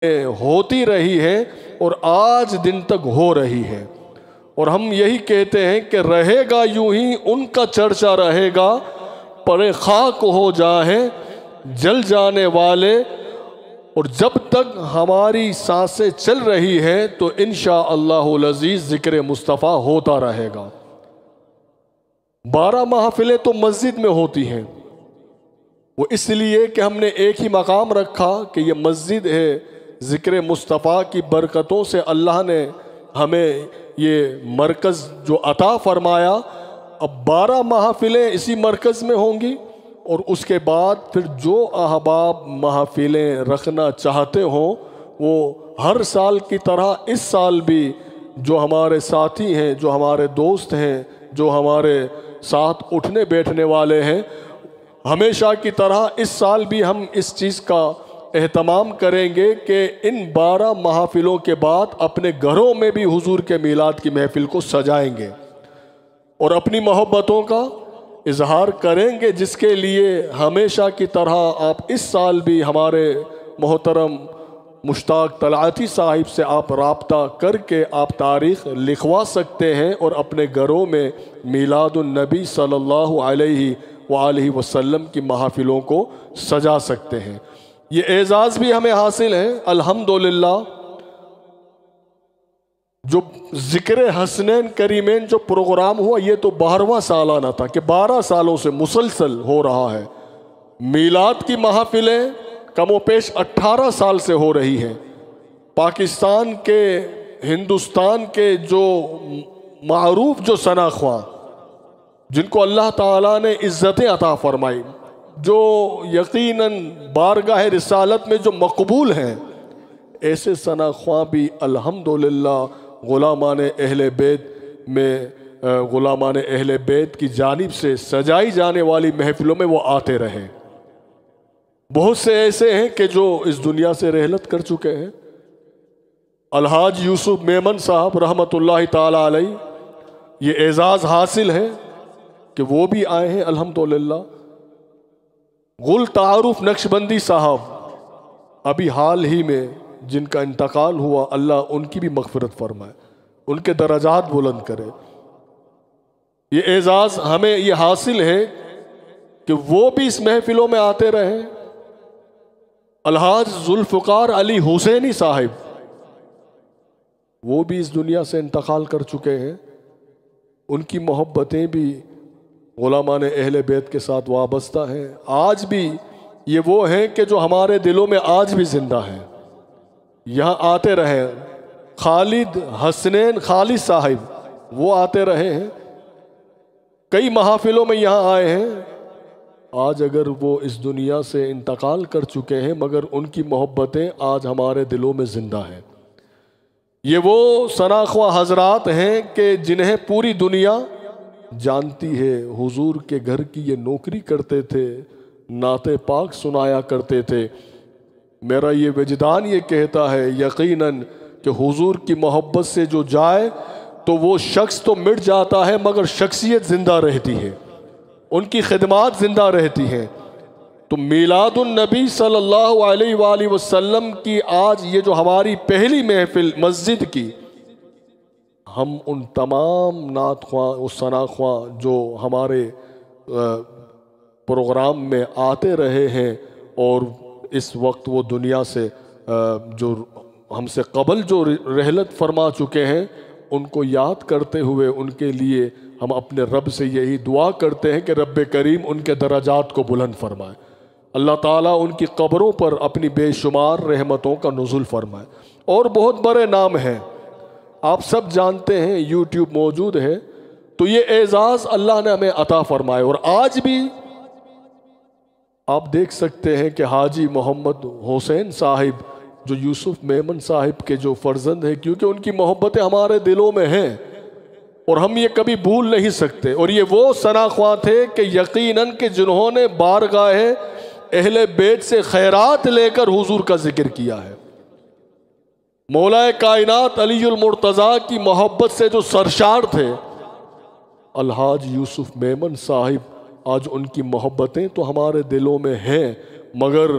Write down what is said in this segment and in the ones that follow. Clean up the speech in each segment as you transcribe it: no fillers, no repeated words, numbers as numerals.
ہوتی رہی ہے اور آج دن تک ہو رہی ہے، اور ہم یہی کہتے ہیں کہ رہے گا یوں ہی ان کا چرچا رہے گا، پڑے خاک ہو جائیں جل جانے والے، اور جب تک ہماری سانسیں چل رہی ہے تو انشاءاللہ العزیز ذکر مصطفیٰ ہوتا رہے گا۔ 12 محفلیں تو مسجد میں ہوتی ہیں، وہ اس لیے کہ ہم نے ایک ہی مقام رکھا کہ یہ مسجد ہے، ذکر مصطفیٰ کی برکتوں سے اللہ نے ہمیں یہ مرکز جو عطا فرمایا۔ اب 12 محفلیں اسی مرکز میں ہوں گی، اور اس کے بعد پھر جو احباب محفلیں رکھنا چاہتے ہوں وہ ہر سال کی طرح اس سال بھی جو ہمارے ساتھی ہیں، جو ہمارے دوست ہیں، جو ہمارے ساتھ اٹھنے بیٹھنے والے ہیں، ہمیشہ کی طرح اس سال بھی ہم اس چیز کا اہتمام کریں گے کہ ان 12 محافلوں کے بعد اپنے گھروں میں بھی حضور کے میلاد کی محفل کو سجائیں گے اور اپنی محبتوں کا اظہار کریں گے، جس کے لیے ہمیشہ کی طرح آپ اس سال بھی ہمارے محترم مشتاق طلعتی صاحب سے آپ رابطہ کر کے آپ تاریخ لکھوا سکتے ہیں اور اپنے گھروں میں میلاد النبی صلی اللہ علیہ وآلہ وسلم کی محافلوں کو سجا سکتے ہیں۔ یہ اعزاز بھی ہمیں حاصل ہے الحمدللہ۔ جو ذکر حسنین کریمین جو پروگرام ہوا یہ تو 12واں سالانہ تھا کہ 12 سالوں سے مسلسل ہو رہا ہے۔ میلاد کی محافلیں کم و پیش 18 سال سے ہو رہی ہیں۔ پاکستان کے، ہندوستان کے جو معروف جو ثنا خواں جن کو اللہ تعالیٰ نے عزتیں عطا فرمائی، جو یقیناً بارگاہ رسالت میں جو مقبول ہیں، ایسے ثنا خواں بھی الحمدللہ غلامان اہل بیت میں غلامان اہل بیت کی جانب سے سجائی جانے والی محفلوں میں وہ آتے رہے۔ بہت سے ایسے ہیں کہ جو اس دنیا سے رحلت کر چکے ہیں۔ الحاج یوسف میمن صاحب رحمۃ اللہ تعالی علیہ، یہ اعزاز حاصل ہے کہ وہ بھی آئے ہیں الحمدللہ۔ گل تعارف نقشبندی صاحب ابھی حال ہی میں جن کا انتقال ہوا، اللہ ان کی بھی مغفرت فرمائے، ان کے درجات بلند کرے۔ یہ اعزاز ہمیں یہ حاصل ہے کہ وہ بھی اس محفلوں میں آتے رہے۔ الحاج ذوالفقار علی حسینی صاحب وہ بھی اس دنیا سے انتقال کر چکے ہیں، ان کی محبتیں بھی غلامان اہل بیت کے ساتھ وابستہ ہیں۔ آج بھی یہ وہ ہیں کہ جو ہمارے دلوں میں آج بھی زندہ ہیں، یہاں آتے رہے۔ خالد حسنین خالد صاحب وہ آتے رہے ہیں، کئی محافلوں میں یہاں آئے ہیں۔ آج اگر وہ اس دنیا سے انتقال کر چکے ہیں مگر ان کی محبتیں آج ہمارے دلوں میں زندہ ہیں۔ یہ وہ ثنا خواں حضرات ہیں کہ جنہیں پوری دنیا جانتی ہے۔ حضور کے گھر کی یہ نوکری کرتے تھے، نعت پاک سنایا کرتے تھے۔ میرا یہ وجدان یہ کہتا ہے یقیناً کہ حضور کی محبت سے جو جائے تو وہ شخص تو مٹ جاتا ہے مگر شخصیت زندہ رہتی ہے، ان کی خدمات زندہ رہتی ہیں۔ تو میلاد النبی صلی اللہ علیہ وآلہ وسلم کی آج یہ جو ہماری پہلی محفل مسجد کی، ہم ان تمام نعت خواں ثنا خواں جو ہمارے پروگرام میں آتے رہے ہیں اور اس وقت وہ دنیا سے جو ہم سے قبل جو رحلت فرما چکے ہیں، ان کو یاد کرتے ہوئے ان کے لیے ہم اپنے رب سے یہی دعا کرتے ہیں کہ رب کریم ان کے درجات کو بلند فرمائے، اللہ تعالیٰ ان کی قبروں پر اپنی بے شمار رحمتوں کا نزول فرمائے۔ اور بہت بڑے نام ہیں، آپ سب جانتے ہیں، یوٹیوب موجود ہے، تو یہ اعزاز اللہ نے ہمیں عطا فرمائے۔ اور آج بھی آپ دیکھ سکتے ہیں کہ حاجی محمد حسین صاحب جو یوسف میمن صاحب کے جو فرزند ہیں، کیونکہ ان کی محبتیں ہمارے دلوں میں ہیں اور ہم یہ کبھی بھول نہیں سکتے۔ اور یہ وہ ثنا خواں تھے کہ یقیناً کہ جنہوں نے بارگاہ اہل بیت سے خیرات لے کر حضور کا ذکر کیا ہے۔ مولا کائنات علی المرتضیٰ کی محبت سے جو سرشار تھے الحاج یوسف میمن صاحب، آج ان کی محبتیں تو ہمارے دلوں میں ہیں مگر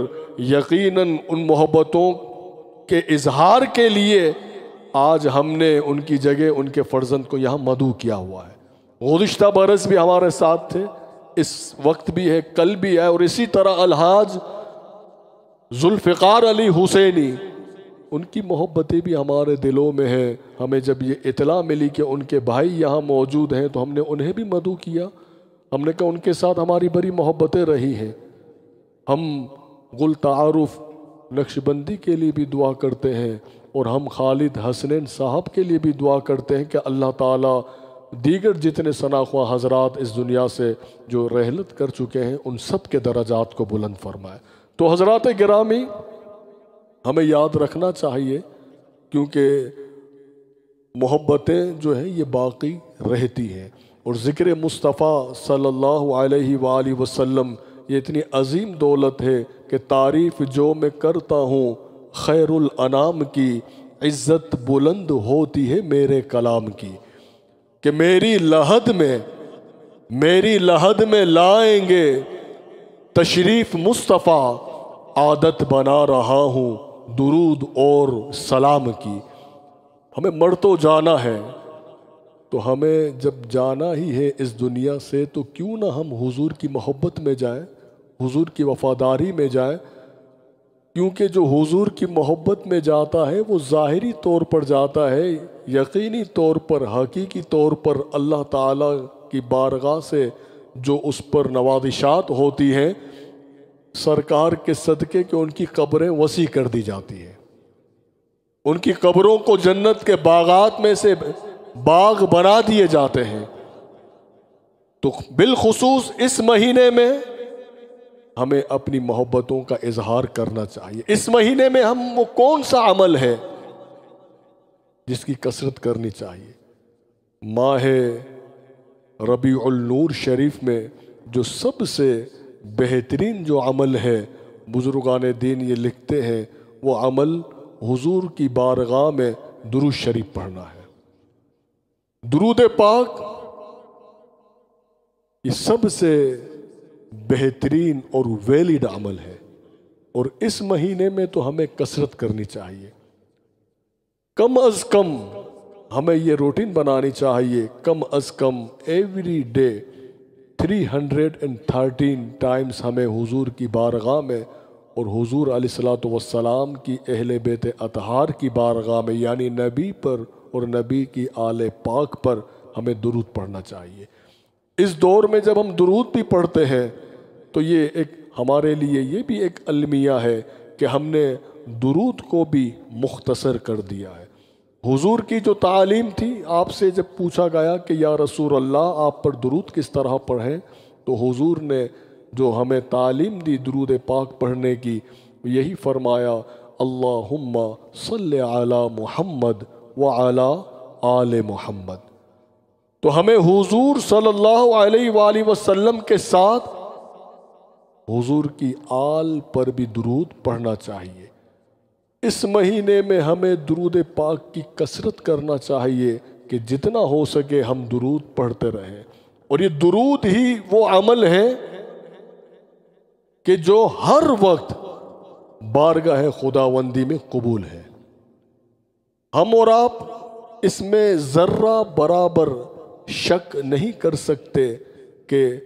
یقیناً ان محبتوں کے اظہار کے لیے آج ہم نے ان کی جگہ ان کے فرزند کو یہاں مدعو کیا ہوا ہے۔ گزشتہ برس بھی ہمارے ساتھ تھے، اس وقت بھی ہے، کل بھی ہے، اور اسی طرح الحاج ذوالفقار علی حسینی، ان کی محبتیں بھی ہمارے دلوں میں ہیں۔ ہمیں جب یہ اطلاع ملی کہ ان کے بھائی یہاں موجود ہیں تو ہم نے انہیں بھی مدعو کیا۔ ہم نے کہا ان کے ساتھ ہماری بڑی محبتیں رہی ہیں۔ ہم گل تعارف نقشبندی کے لیے بھی دعا کرتے ہیں، اور ہم خالد حسنین صاحب کے لیے بھی دعا کرتے ہیں کہ اللہ تعالیٰ دیگر جتنے ثناخواہ حضرات اس دنیا سے جو رحلت کر چکے ہیں ان سب کے درجات کو بلند فرمائے۔ تو حضرات گرامی، ہمیں یاد رکھنا چاہیے، کیونکہ محبتیں جو ہیں یہ باقی رہتی ہیں، اور ذکر مصطفیٰ صلی اللہ علیہ وآلہ وسلم یہ اتنی عظیم دولت ہے کہ تعریف جو میں کرتا ہوں خیر الانام کی، عزت بلند ہوتی ہے میرے کلام کی، کہ میری لحد میں لائیں گے تشریف مصطفیٰ، عادت بنا رہا ہوں درود اور سلام کی۔ ہمیں مر تو جانا ہے، تو ہمیں جب جانا ہی ہے اس دنیا سے تو کیوں نہ ہم حضور کی محبت میں جائیں، حضور کی وفاداری میں جائیں، کیونکہ جو حضور کی محبت میں جاتا ہے وہ ظاہری طور پر جاتا ہے، یقینی طور پر حقیقی طور پر اللہ تعالیٰ کی بارگاہ سے جو اس پر نوازشات ہوتی ہیں، سرکار کے صدقے کہ ان کی قبریں وسیع کر دی جاتی ہیں، ان کی قبروں کو جنت کے باغات میں سے باغ بنا دیے جاتے ہیں۔ تو بالخصوص اس مہینے میں ہمیں اپنی محبتوں کا اظہار کرنا چاہیے۔ اس مہینے میں ہم وہ کون سا عمل ہے جس کی کثرت کرنی چاہیے؟ ماہ ربیع النور شریف میں جو سب سے بہترین جو عمل ہے، بزرگان دین یہ لکھتے ہیں، وہ عمل حضور کی بارگاہ میں درود شریف پڑھنا ہے۔ درود پاک یہ سب سے بہترین اور ویلڈ عمل ہے، اور اس مہینے میں تو ہمیں کثرت کرنی چاہیے۔ کم از کم ہمیں یہ روٹین بنانی چاہیے، کم از کم ایوری ڈے 313 ٹائمز ہمیں حضور کی بارگاہ میں اور حضور علیہ الصلوۃ والسلام کی اہل بیت اطہار کی بارگاہ میں، یعنی نبی پر اور نبی کی آل پاک پر ہمیں درود پڑھنا چاہیے۔ اس دور میں جب ہم درود بھی پڑھتے ہیں تو یہ ایک ہمارے لیے یہ بھی ایک المیہ ہے کہ ہم نے درود کو بھی مختصر کر دیا ہے۔ حضور کی جو تعلیم تھی، آپ سے جب پوچھا گیا کہ یا رسول اللہ آپ پر درود کس طرح پڑھیں، تو حضور نے جو ہمیں تعلیم دی درود پاک پڑھنے کی، یہی فرمایا اللہم صلی علی محمد وعلی آل محمد۔ تو ہمیں حضور صلی اللہ علیہ وآلہ وسلم کے ساتھ حضور کی آل پر بھی درود پڑھنا چاہیے۔ اس مہینے میں ہمیں درود پاک کی کثرت کرنا چاہیے کہ جتنا ہو سکے ہم درود پڑھتے رہیں، اور یہ درود ہی وہ عمل ہے کہ جو ہر وقت بارگاہ خداوندی میں قبول ہے۔ ہم اور آپ اس میں ذرہ برابر شک نہیں کر سکتے کہ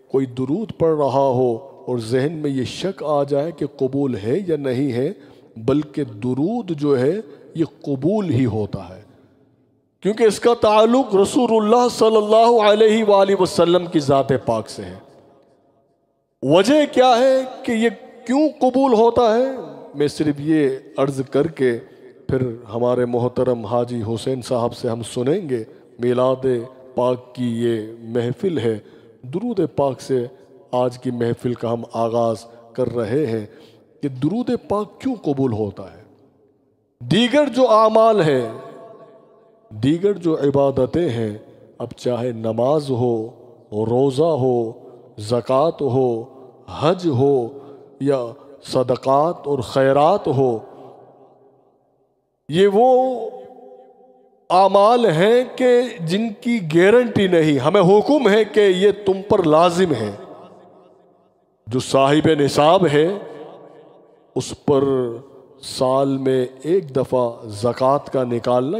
کوئی درود پڑھ رہا ہو اور ذہن میں یہ شک آ جائے کہ قبول ہے یا نہیں ہے، بلکہ درود جو ہے یہ قبول ہی ہوتا ہے، کیونکہ اس کا تعلق رسول اللہ صلی اللہ علیہ وآلہ وسلم کی ذات پاک سے ہے۔ وجہ کیا ہے کہ یہ کیوں قبول ہوتا ہے، میں صرف یہ عرض کر کے پھر ہمارے محترم حاجی حسین صاحب سے ہم سنیں گے۔ میلاد پاک کی یہ محفل ہے، درود پاک سے آج کی محفل کا ہم آغاز کر رہے ہیں کہ درود پاک کیوں قبول ہوتا ہے۔ دیگر جو اعمال ہیں، دیگر جو عبادتیں ہیں، اب چاہے نماز ہو، روزہ ہو، زکوٰۃ ہو، حج ہو، یا صدقات اور خیرات ہو، یہ وہ اعمال ہیں کہ جن کی گارنٹی نہیں، ہمیں حکم ہے کہ یہ تم پر لازم ہے۔ جو صاحب نصاب ہے اس پر سال میں ایک دفعہ زکوٰۃ کا نکالنا